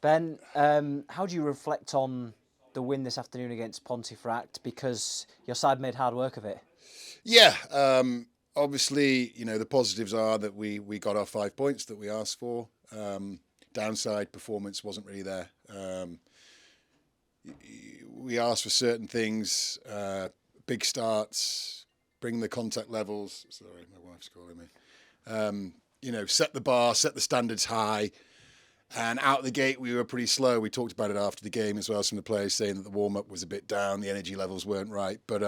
Ben, how do you reflect on the win this afternoon against Pontefract? Because your side made hard work of it. Yeah, obviously, the positives are that we got our 5 points that we asked for. Downside performance wasn't really there. We asked for certain things, big starts, bring the contact levels. Sorry, my wife's calling me. Set the bar, set the standards high. And out the gate, we were pretty slow. We talked about it after the game as well. Some of the players saying that the warm-up was a bit down, the energy levels weren't right. But,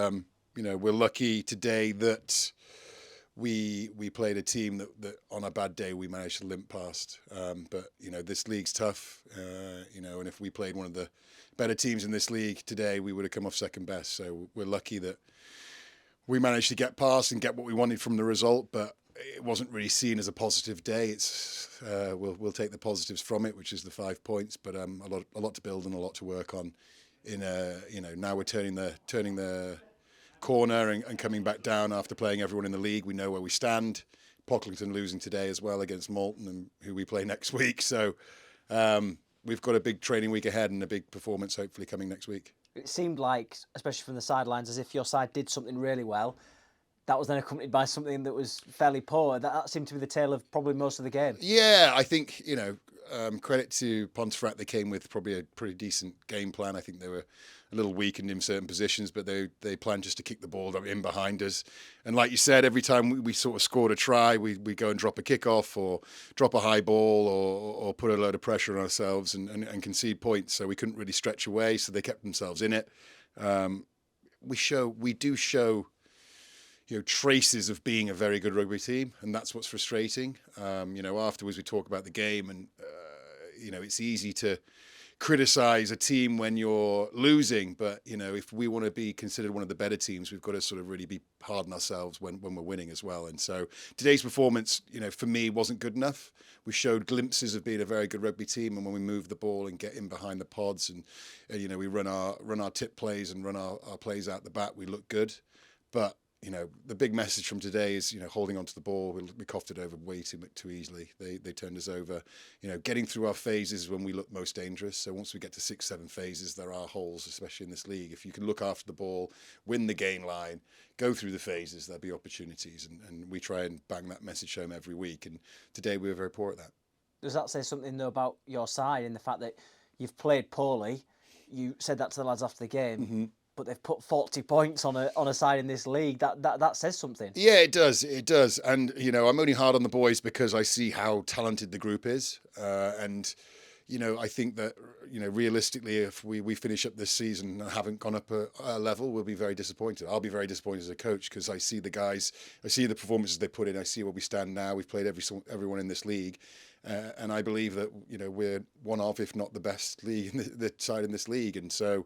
we're lucky today that we played a team that on a bad day we managed to limp past. But this league's tough. And if we played one of the better teams in this league today, we would have come off second best. So we're lucky that we managed to get past and get what we wanted from the result. But it wasn't really seen as a positive day. It's we'll take the positives from it, which is the 5 points. But a lot to build and a lot to work on. Now we're turning the corner and coming back down after playing everyone in the league. We know where we stand. Pocklington losing today as well against Malton, and who we play next week. So we've got a big training week ahead and a big performance hopefully coming next week. It seemed like, especially from the sidelines, as if your side did something really well. That was then accompanied by something that was fairly poor. That seemed to be the tale of probably most of the game. Yeah, I think, credit to Pontefract. They came with probably a pretty decent game plan. I think they were a little weakened in certain positions, but they planned just to kick the ball in behind us. And like you said, every time we sort of scored a try, we go and drop a kickoff or drop a high ball or put a load of pressure on ourselves and concede points. So we couldn't really stretch away, so they kept themselves in it. We do show traces of being a very good rugby team, and that's what's frustrating. Afterwards we talk about the game, and it's easy to criticise a team when you're losing, but if we want to be considered one of the better teams, we've got to sort of really be hard on ourselves when we're winning as well. And so today's performance, for me, wasn't good enough. We showed glimpses of being a very good rugby team, and when we move the ball and get in behind the pods and we run our tip plays and run our plays out the back, we look good. But the big message from today is, holding onto the ball. We coughed it over way too easily. They turned us over. Getting through our phases when we look most dangerous. So once we get to 6-7 phases, there are holes, especially in this league. If you can look after the ball, win the gain line, go through the phases, there'll be opportunities. And we try and bang that message home every week. And today we were very poor at that. Does that say something, though, about your side in the fact that you've played poorly? You said that to the lads after the game. Mm-hmm. But they've put 40 points on a side in this league. That says something. Yeah, it does. It does. And, I'm only hard on the boys because I see how talented the group is. And, I think that, realistically, if we finish up this season and haven't gone up a level, we'll be very disappointed. I'll be very disappointed as a coach because I see the guys, I see the performances they put in, I see where we stand now. We've played everyone in this league. And I believe that, we're one of, if not the best league, the side in this league. And so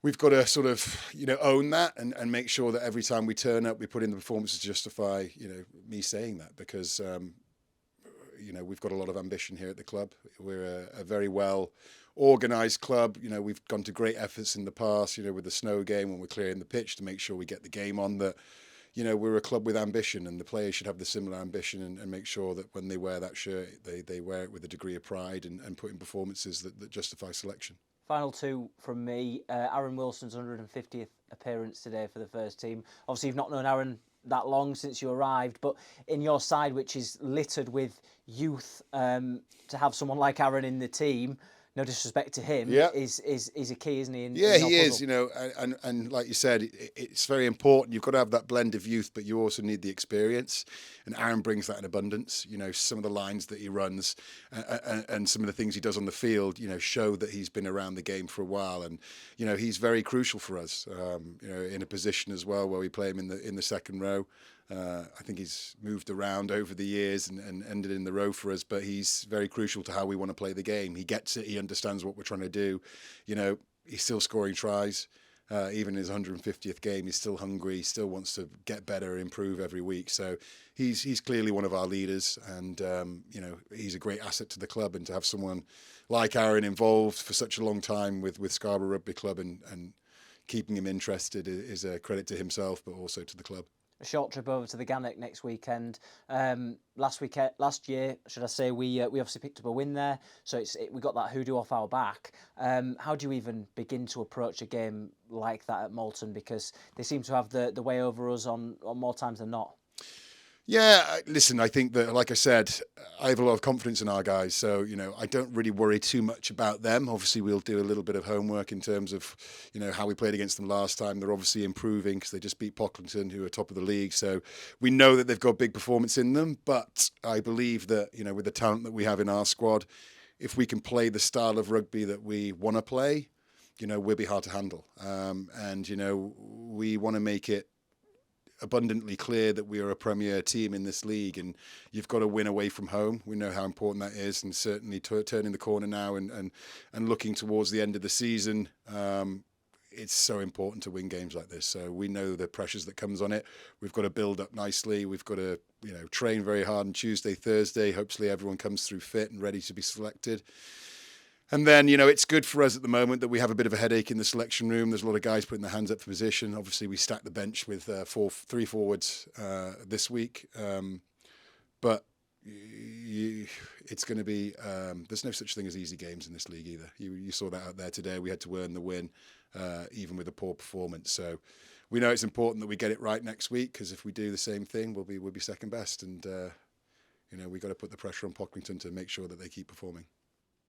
we've got to sort of, own that and make sure that every time we turn up, we put in the performances to justify, me saying that because, we've got a lot of ambition here at the club. We're a very well organised club. We've gone to great efforts in the past, with the snow game when we're clearing the pitch to make sure we get the game on that. We're a club with ambition, and the players should have the similar ambition and make sure that when they wear that shirt, they wear it with a degree of pride and put in performances that justify selection. Final two from me. Aaron Wilson's 150th appearance today for the first team. Obviously, you've not known Aaron that long since you arrived, but in your side, which is littered with youth, to have someone like Aaron in the team, no disrespect to him, is a key, isn't he? He is, and like you said, it's very important. You've got to have that blend of youth, but you also need the experience. And Aaron brings that in abundance. Some of the lines that he runs and some of the things he does on the field, show that he's been around the game for a while. And, he's very crucial for us, in a position as well where we play him in the second row. I think he's moved around over the years and ended in the row for us, but he's very crucial to how we want to play the game. He gets it. He understands what we're trying to do. He's still scoring tries. Even in his 150th game, he's still hungry. He still wants to get better, improve every week. So he's clearly one of our leaders, and he's a great asset to the club. And to have someone like Aaron involved for such a long time with Scarborough Rugby Club and keeping him interested is a credit to himself, but also to the club. a short trip over to the Gannet next weekend. Last year, should I say, we obviously picked up a win there, so we got that hoodoo off our back. How do you even begin to approach a game like that at Moulton, because they seem to have the way over us on more times than not? Yeah, listen, I think that, like I said, I have a lot of confidence in our guys. So, I don't really worry too much about them. Obviously, we'll do a little bit of homework in terms of, how we played against them last time. They're obviously improving because they just beat Pocklington, who are top of the league. So we know that they've got big performance in them. But I believe that, with the talent that we have in our squad, if we can play the style of rugby that we want to play, we'll be hard to handle. And we want to make it abundantly clear that we are a premier team in this league, and you've got to win away from home. We know how important that is, and certainly turning the corner now and looking towards the end of the season, it's so important to win games like this. So we know the pressures that comes on it. We've got to build up nicely. We've got to train very hard on Tuesday, Thursday. Hopefully everyone comes through fit and ready to be selected. And then, it's good for us at the moment that we have a bit of a headache in the selection room. There's a lot of guys putting their hands up for position. Obviously, we stacked the bench with three forwards this week. But it's going to be, there's no such thing as easy games in this league either. You saw that out there today. We had to earn the win, even with a poor performance. So we know it's important that we get it right next week, because if we do the same thing, we'll be second best. And, we got to put the pressure on Pocklington to make sure that they keep performing.